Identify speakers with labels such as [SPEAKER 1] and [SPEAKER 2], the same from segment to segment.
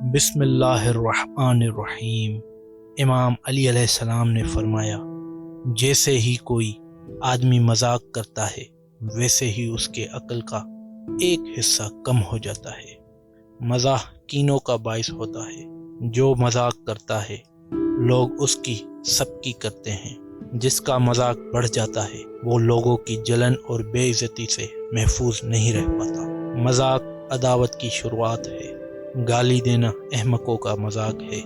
[SPEAKER 1] बिस्मिल्लाहिर्रहमानिर्रहीम। इमाम अली अलैहिस्सलाम ने फरमाया, जैसे ही कोई आदमी मजाक करता है वैसे ही उसके अक्ल का एक हिस्सा कम हो जाता है। मजाक कीनों का बाइस होता है। जो मजाक करता है लोग उसकी सबकी करते हैं। जिसका मजाक बढ़ जाता है वो लोगों की जलन और बेइज्जती से महफूज नहीं रह पाता। मजाक अदावत की शुरुआत है। गाली देना अहमकों का मजाक है।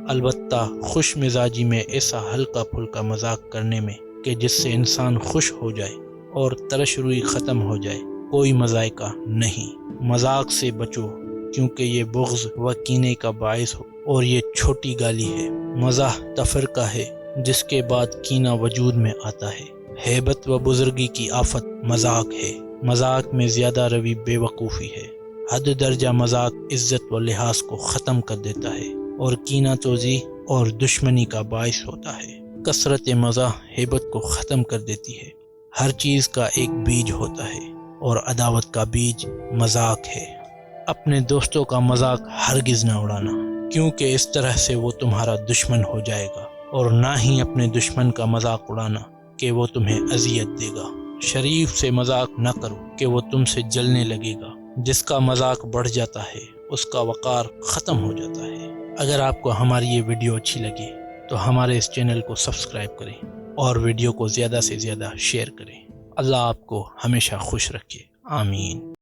[SPEAKER 1] अलबत्ता खुश मिजाजी में ऐसा हल्का फुल्का मजाक करने में कि जिससे इंसान खुश हो जाए और तरशरुई ख़त्म हो जाए, कोई मजायका नहीं। मजाक से बचो क्योंकि ये बुग़्ज़ व कीने का बाइस हो और ये छोटी गाली है। मज़ाह तफरका है जिसके बाद कीना वजूद में आता है। हैबत व बुजुर्गी की आफत मजाक है। मजाक में ज़्यादा रवी बेवकूफ़ी है। हद दर्जा मजाक इज़्ज़त व लिहाज को ख़त्म कर देता है और कीना तोज़ी और दुश्मनी का बाइस होता है। कसरत मज़ाह हैबत को ख़त्म कर देती है। हर चीज़ का एक बीज होता है और अदावत का बीज मजाक है। अपने दोस्तों का मजाक हरगिज़ न उड़ाना, क्योंकि इस तरह से वो तुम्हारा दुश्मन हो जाएगा, और ना ही अपने दुश्मन का मजाक उड़ाना कि वो तुम्हें अजियत देगा। शरीफ से मजाक न करो कि वो तुमसे जलने लगेगा। जिसका मजाक बढ़ जाता है उसका वक़ार ख़त्म हो जाता है। अगर आपको हमारी ये वीडियो अच्छी लगे तो हमारे इस चैनल को सब्सक्राइब करें और वीडियो को ज़्यादा से ज़्यादा शेयर करें। अल्लाह आपको हमेशा खुश रखे। आमीन।